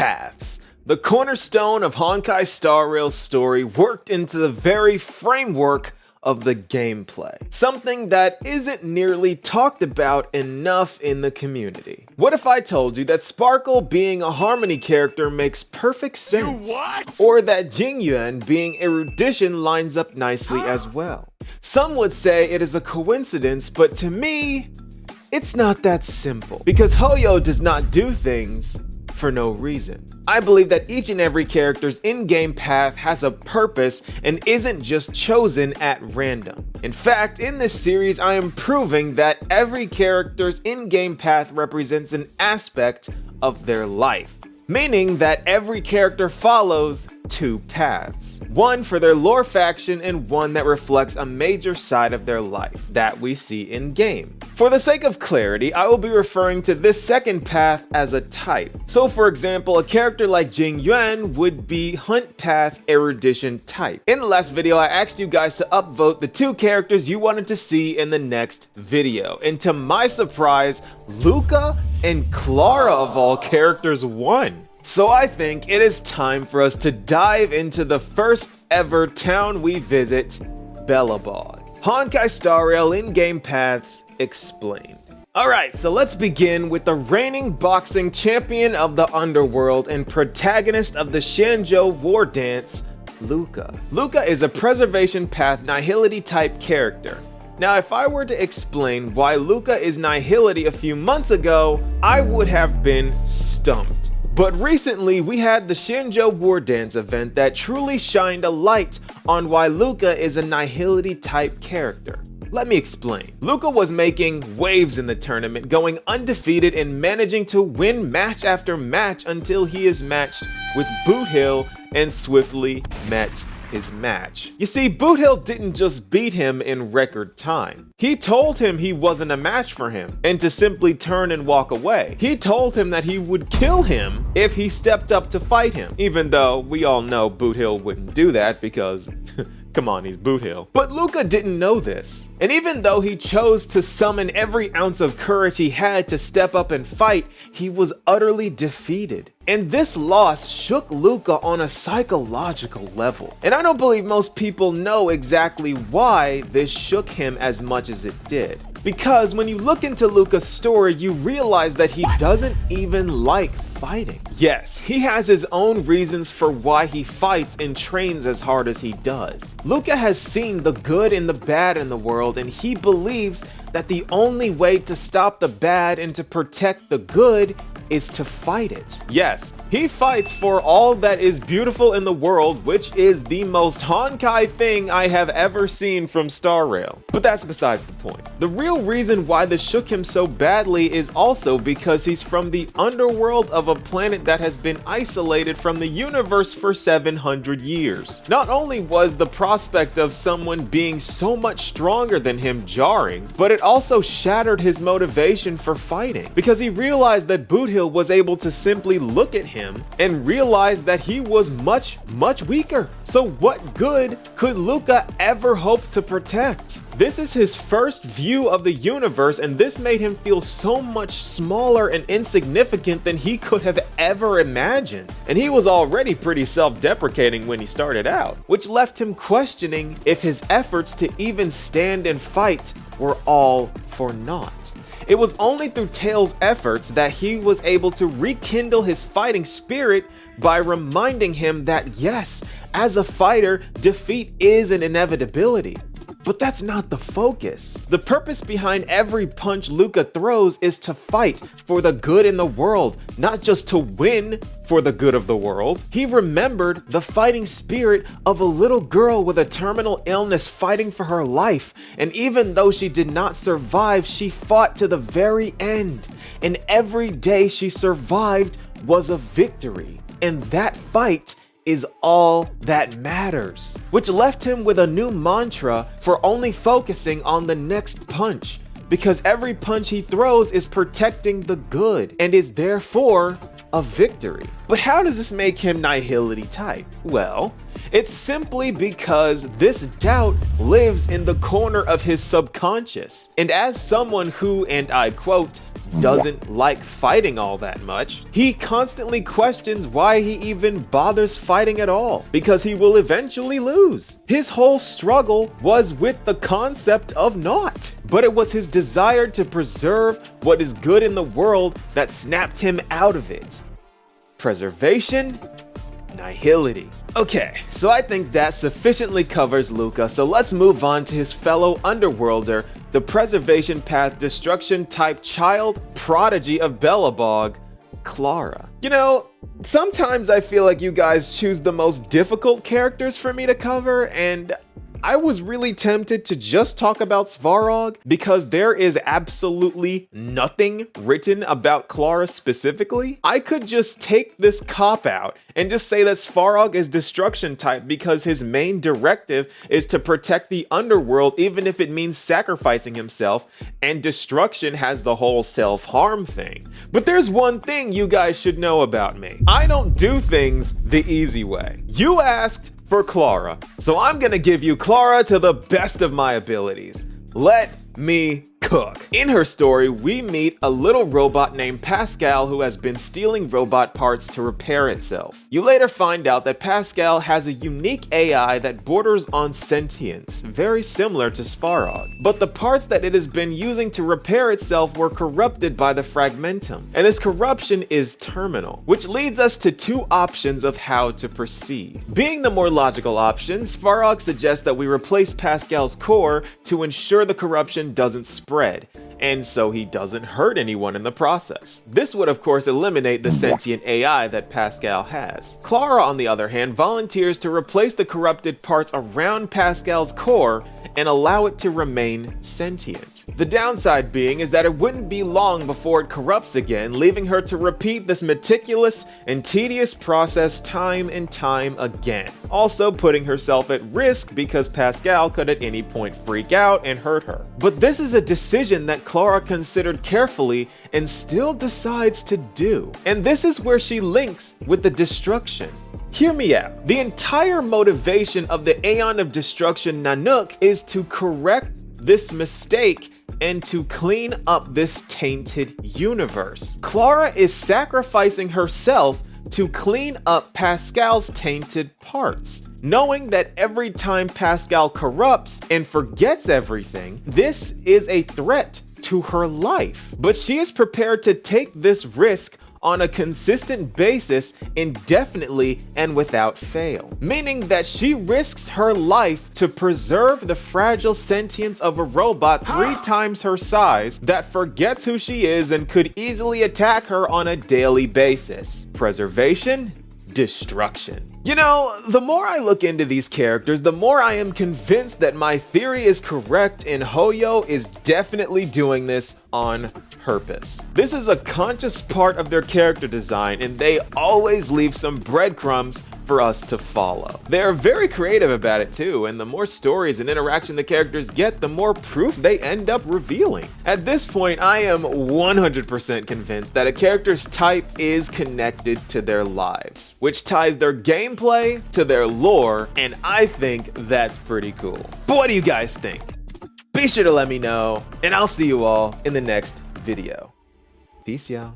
Paths. The cornerstone of Honkai Star Rail's story worked into the very framework of the gameplay. Something that isn't nearly talked about enough in the community. What if I told you that Sparkle being a Harmony character makes perfect sense? Or that Jingyuan being erudition lines up nicely as well? Some would say it is a coincidence, but to me, it's not that simple. Because Hoyo does not do things for no reason. I believe that each and every character's in-game path has a purpose and isn't just chosen at random. In fact, in this series, I am proving that every character's in-game path represents an aspect of their life. Meaning that every character follows two paths. One for their lore faction and one that reflects a major side of their life that we see in game. For the sake of clarity, I will be referring to this second path as a type. So for example, a character like Jingyuan would be Hunt Path Erudition type. In the last video, I asked you guys to upvote the two characters you wanted to see in the next video. And to my surprise, Luka and Clara of all characters won. So I think it is time for us to dive into the first ever town we visit, Belobog. Honkai Star Rail in-game paths explained. Alright, so let's begin with the reigning boxing champion of the underworld and protagonist of the Shanzhou war dance, Luka. Luka is a preservation path nihility type character. Now, if I were to explain why Luka is nihility a few months ago, I would have been stumped. But recently, we had the Shanzhou War Dance event that truly shined a light on why Luka is a nihility type character. Let me explain. Luka was making waves in the tournament, going undefeated and managing to win match after match until he is matched with Boothill and swiftly met his match. You see, Boothill didn't just beat him in record time. He told him he wasn't a match for him and to simply turn and walk away. He told him that he would kill him if he stepped up to fight him, even though we all know Boothill wouldn't do that because come on, he's Boothill. But Luka didn't know this. And even though he chose to summon every ounce of courage he had to step up and fight, he was utterly defeated. And this loss shook Luka on a psychological level. And I don't believe most people know exactly why this shook him as much as it did. Because when you look into Luka's story, you realize that he doesn't even like fighting. Yes, he has his own reasons for why he fights and trains as hard as he does. Luka has seen the good and the bad in the world, and he believes that the only way to stop the bad and to protect the good is to fight it. Yes, he fights for all that is beautiful in the world, which is the most Honkai thing I have ever seen from Star Rail. But that's besides the point. The real reason why this shook him so badly is also because he's from the underworld of a planet that has been isolated from the universe for 700 years. Not only was the prospect of someone being so much stronger than him jarring, but it also shattered his motivation for fighting, because he realized that Boothill was able to simply look at him and realize that he was much weaker. So what good could Luka ever hope to protect? This is his first view of the universe, and this made him feel so much smaller and insignificant than he could have ever imagined. And he was already pretty self-deprecating when he started out, which left him questioning if his efforts to even stand and fight were all for naught. It was only through Tails' efforts that he was able to rekindle his fighting spirit by reminding him that yes, as a fighter, defeat is an inevitability. But that's not the focus. The purpose behind every punch Luka throws is to fight for the good in the world, not just to win for the good of the world. He remembered the fighting spirit of a little girl with a terminal illness fighting for her life, and even though she did not survive, she fought to the very end. And every day she survived was a victory. And that fight is all that matters. Which left him with a new mantra for only focusing on the next punch, because every punch he throws is protecting the good and is therefore a victory. But how does this make him nihility type? Well, it's simply because this doubt lives in the corner of his subconscious. And as someone who, and I quote, doesn't like fighting all that much. He constantly questions why he even bothers fighting at all, because he will eventually lose. His whole struggle was with the concept of naught, but it was his desire to preserve what is good in the world that snapped him out of it. Preservation, nihility. Okay, so I think that sufficiently covers Luka, so let's move on to his fellow underworlder, the preservation path destruction type child prodigy of Belobog, Clara. You know, sometimes I feel like you guys choose the most difficult characters for me to cover, and I was really tempted to just talk about Svarog because there is absolutely nothing written about Clara specifically. I could just take this cop-out and just say that Svarog is destruction type because his main directive is to protect the underworld even if it means sacrificing himself, and destruction has the whole self-harm thing. But there's one thing you guys should know about me. I don't do things the easy way. You asked for Clara, so I'm gonna give you Clara to the best of my abilities. Let me cook. In her story, we meet a little robot named Pascal who has been stealing robot parts to repair itself. You later find out that Pascal has a unique AI that borders on sentience, very similar to Svarog. But the parts that it has been using to repair itself were corrupted by the fragmentum, and this corruption is terminal, which leads us to two options of how to proceed. Being the more logical option, Svarog suggests that we replace Pascal's core to ensure the corruption doesn't spread, and so he doesn't hurt anyone in the process. This would of course eliminate the sentient AI that Pascal has. Clara, on the other hand, volunteers to replace the corrupted parts around Pascal's core and allow it to remain sentient. The downside being is that it wouldn't be long before it corrupts again, leaving her to repeat this meticulous and tedious process time and time again. Also putting herself at risk because Pascal could at any point freak out and hurt her. But this is a decision that Clara considered carefully and still decides to do. And this is where she links with the destruction. Hear me out. The entire motivation of the Aeon of Destruction Nanook is to correct this mistake and to clean up this tainted universe. Clara is sacrificing herself to clean up Pascal's tainted parts, knowing that every time Pascal corrupts and forgets everything, this is a threat to her life. But she is prepared to take this risk on a consistent basis indefinitely and without fail, meaning that she risks her life to preserve the fragile sentience of a robot 3 times her size that forgets who she is and could easily attack her on a daily basis. Preservation, destruction. You know, the more I look into these characters, the more I am convinced that my theory is correct and Hoyo is definitely doing this on purpose. This is a conscious part of their character design, and they always leave some breadcrumbs for us to follow. They are very creative about it too, and the more stories and interaction the characters get, the more proof they end up revealing. At this point, I am 100% convinced that a character's type is connected to their lives, which ties their gameplay to their lore, and I think that's pretty cool. But what do you guys think? Be sure to let me know, and I'll see you all in the next video. Peace, y'all.